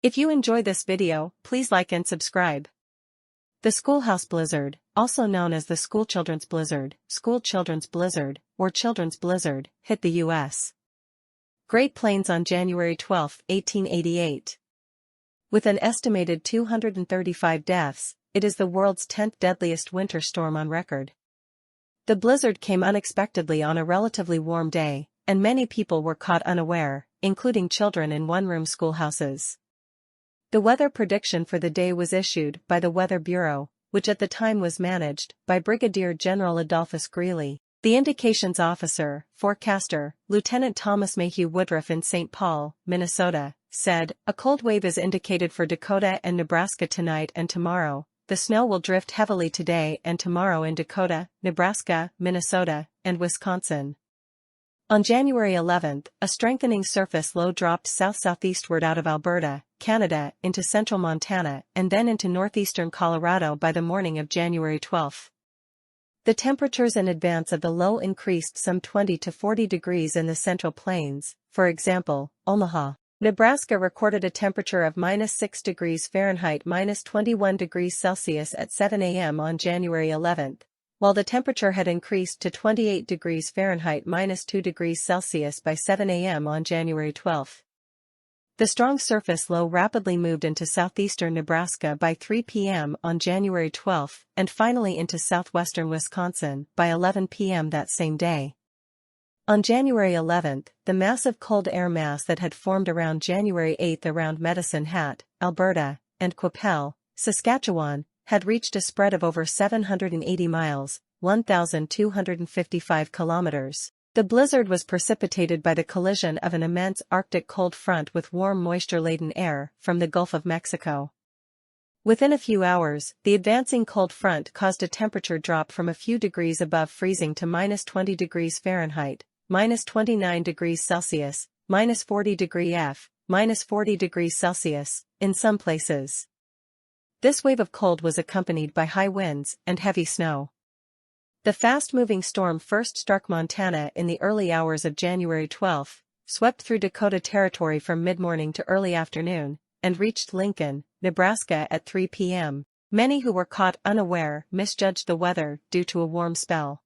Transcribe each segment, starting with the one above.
If you enjoy this video, please like and subscribe. The Schoolhouse blizzard, also known as the Schoolchildren's blizzard, School Children's blizzard, or Children's blizzard, hit the U.S. Great Plains on January 12, 1888. With an estimated 235 deaths, it is the world's 10th deadliest winter storm on record. The blizzard came unexpectedly on a relatively warm day, and many people were caught unaware, including children in one-room schoolhouses. The weather prediction for the day was issued by the Weather Bureau, which at the time was managed by Brigadier General Adolphus Greely. The indications officer, forecaster, Lieutenant Thomas Mayhew Woodruff in St. Paul, Minnesota, said, "A cold wave is indicated for Dakota and Nebraska tonight and tomorrow. The snow will drift heavily today and tomorrow in Dakota, Nebraska, Minnesota, and Wisconsin." On January 11, a strengthening surface low dropped south-southeastward out of Alberta, Canada, into central Montana and then into northeastern Colorado by the morning of January 12. The temperatures in advance of the low increased some 20 to 40 degrees in the Central Plains. For example, Omaha, Nebraska recorded a temperature of -6 degrees Fahrenheit -21 degrees Celsius at 7 a.m. on January 11, while the temperature had increased to 28 degrees Fahrenheit -2 degrees Celsius by 7 a.m. on January 12. The strong surface low rapidly moved into southeastern Nebraska by 3 p.m. on January 12 and finally into southwestern Wisconsin by 11 p.m. that same day. On January 11, the massive cold air mass that had formed around January 8 around Medicine Hat, Alberta, and Qu'Appelle, Saskatchewan, had reached a spread of over 780 miles, 1,255 kilometers. The blizzard was precipitated by the collision of an immense Arctic cold front with warm moisture-laden air from the Gulf of Mexico. Within a few hours, the advancing cold front caused a temperature drop from a few degrees above freezing to -20 degrees Fahrenheit, -29 degrees Celsius, -40 degrees F, -40 degrees Celsius, in some places. This wave of cold was accompanied by high winds and heavy snow. The fast-moving storm first struck Montana in the early hours of January 12, swept through Dakota Territory from mid-morning to early afternoon, and reached Lincoln, Nebraska at 3 p.m. Many who were caught unaware misjudged the weather due to a warm spell.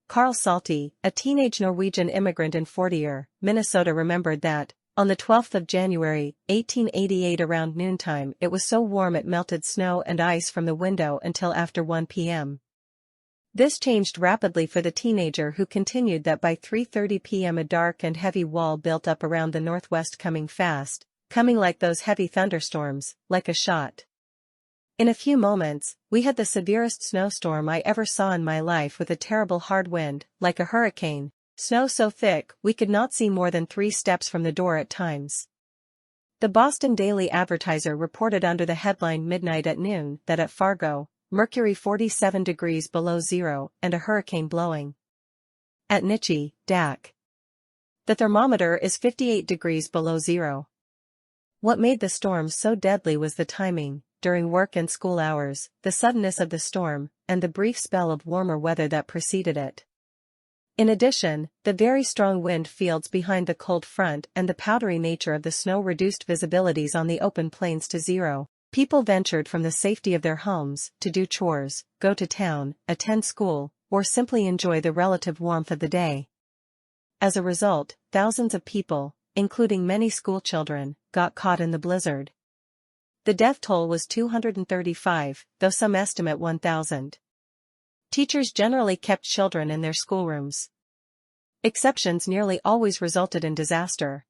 Carl Salty, a teenage Norwegian immigrant in Fortier, Minnesota, remembered that, on the 12th of January, 1888 around noontime it was so warm it melted snow and ice from the window until after 1 p.m. This changed rapidly for the teenager, who continued that by 3:30 p.m. a dark and heavy wall built up around the northwest, coming like those heavy thunderstorms, like a shot. In a few moments, we had the severest snowstorm I ever saw in my life, with a terrible hard wind, like a hurricane, snow so thick we could not see more than 3 steps from the door at times. The Boston Daily Advertiser reported under the headline "Midnight at Noon" that at Fargo, mercury 47 degrees below zero and a hurricane blowing. At Nichey, Dak, the thermometer is 58 degrees below zero. What made the storm so deadly was the timing, during work and school hours, the suddenness of the storm, and the brief spell of warmer weather that preceded it. In addition, the very strong wind fields behind the cold front and the powdery nature of the snow reduced visibilities on the open plains to zero. People ventured from the safety of their homes to do chores, go to town, attend school, or simply enjoy the relative warmth of the day. As a result, thousands of people, including many schoolchildren, got caught in the blizzard. The death toll was 235, though some estimate 1,000. Teachers generally kept children in their schoolrooms. Exceptions nearly always resulted in disaster.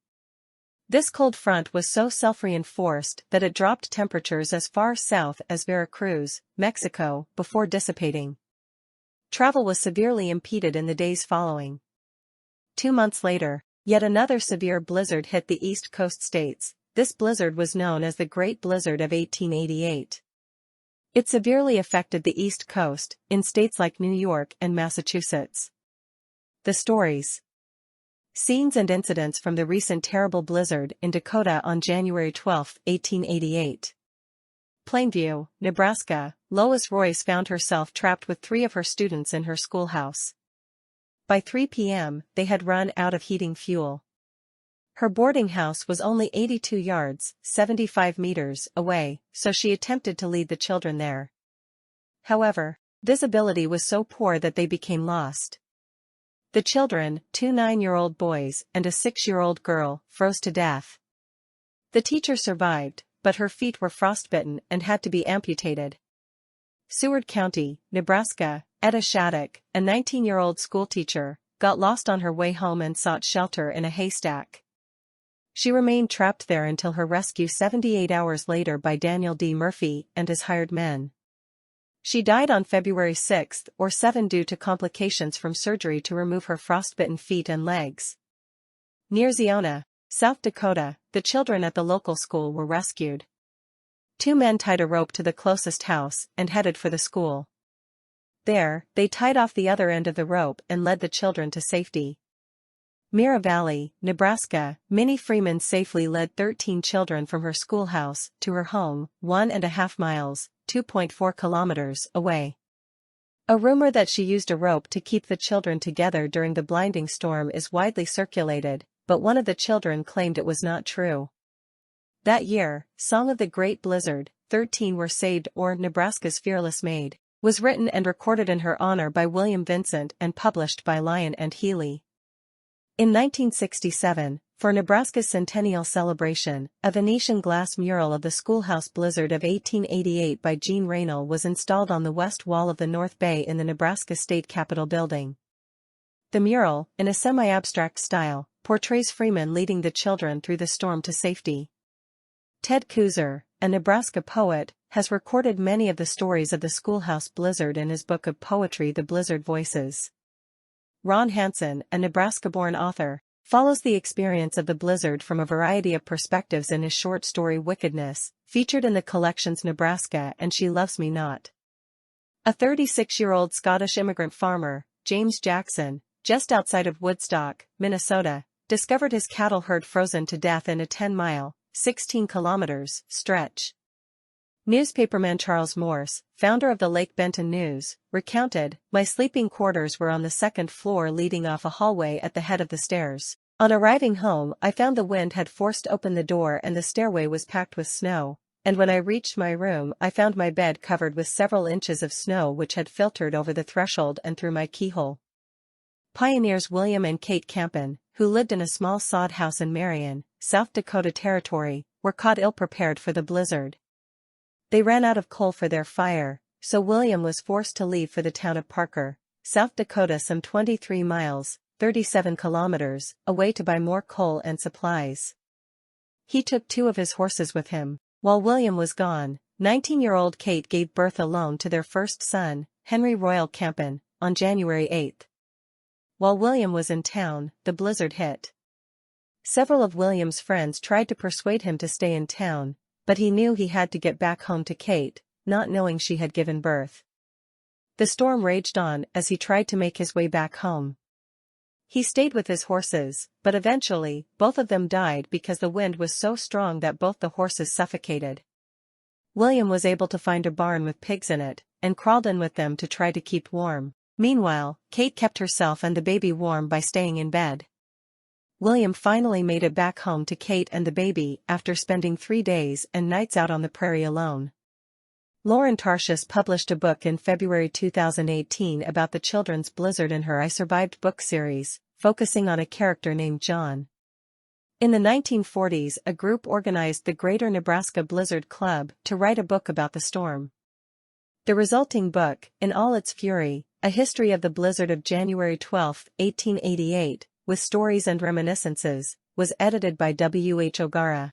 This cold front was so self-reinforced that it dropped temperatures as far south as Veracruz, Mexico, before dissipating. Travel was severely impeded in the days following. 2 months later, yet another severe blizzard hit the East Coast states. This blizzard was known as the Great Blizzard of 1888. It severely affected the East Coast, in states like New York and Massachusetts. The stories, scenes and incidents from the recent terrible blizzard in Dakota on January 12, 1888. Plainview, Nebraska, Lois Royce found herself trapped with 3 of her students in her schoolhouse. By 3 p.m., they had run out of heating fuel. Her boarding house was only 82 yards, 75 meters, away, so she attempted to lead the children there. However, visibility was so poor that they became lost. The children, 2 9-year-old boys and a 6-year-old girl, froze to death. The teacher survived, but her feet were frostbitten and had to be amputated. Seward County, Nebraska, Etta Shattuck, a 19-year-old schoolteacher, got lost on her way home and sought shelter in a haystack. She remained trapped there until her rescue 78 hours later by Daniel D. Murphy and his hired men. She died on February 6 or 7 due to complications from surgery to remove her frostbitten feet and legs. Near Ziona, South Dakota, the children at the local school were rescued. 2 men tied a rope to the closest house and headed for the school. There, they tied off the other end of the rope and led the children to safety. Mira Valley, Nebraska, Minnie Freeman safely led 13 children from her schoolhouse to her home, 1.5 miles, 2.4 kilometers, away. A rumor that she used a rope to keep the children together during the blinding storm is widely circulated, but one of the children claimed it was not true. That year, Song of the Great Blizzard, 13 Were Saved or Nebraska's Fearless Maid, was written and recorded in her honor by William Vincent and published by Lyon and Healy. In 1967, for Nebraska's centennial celebration, a Venetian glass mural of the Schoolhouse blizzard of 1888 by Jean Raynal was installed on the west wall of the North Bay in the Nebraska State Capitol building. The mural, in a semi-abstract style, portrays Freeman leading the children through the storm to safety. Ted Kuzer, a Nebraska poet, has recorded many of the stories of the Schoolhouse blizzard in his book of poetry The Blizzard Voices. Ron Hansen, a Nebraska-born author, follows the experience of the blizzard from a variety of perspectives in his short story Wickedness, featured in the collections Nebraska and She Loves Me Not. A 36-year-old Scottish immigrant farmer, James Jackson, just outside of Woodstock, Minnesota, discovered his cattle herd frozen to death in a 10-mile, 16 kilometers, stretch. Newspaperman Charles Morse, founder of the Lake Benton News, recounted, "My sleeping quarters were on the second floor leading off a hallway at the head of the stairs. On arriving home I found the wind had forced open the door and the stairway was packed with snow, and when I reached my room I found my bed covered with several inches of snow which had filtered over the threshold and through my keyhole." Pioneers William and Kate Campen, who lived in a small sod house in Marion, South Dakota Territory, were caught ill-prepared for the blizzard. They ran out of coal for their fire, so William was forced to leave for the town of Parker, South Dakota, some 23 miles, 37 kilometers, away to buy more coal and supplies. He took 2 of his horses with him. While William was gone, 19-year-old Kate gave birth alone to their first son, Henry Royal Campen, on January 8. While William was in town, the blizzard hit. Several of William's friends tried to persuade him to stay in town, but he knew he had to get back home to Kate, not knowing she had given birth. The storm raged on as he tried to make his way back home. He stayed with his horses, but eventually, both of them died because the wind was so strong that both the horses suffocated. William was able to find a barn with pigs in it, and crawled in with them to try to keep warm. Meanwhile, Kate kept herself and the baby warm by staying in bed. William finally made it back home to Kate and the baby after spending 3 days and nights out on the prairie alone. Lauren Tarshis published a book in February 2018 about the children's blizzard in her I Survived book series, focusing on a character named John. In the 1940s, a group organized the Greater Nebraska Blizzard Club to write a book about the storm. The resulting book, in all its fury, A History of the Blizzard of January 12, 1888, with stories and reminiscences, was edited by W. H. O'Gara.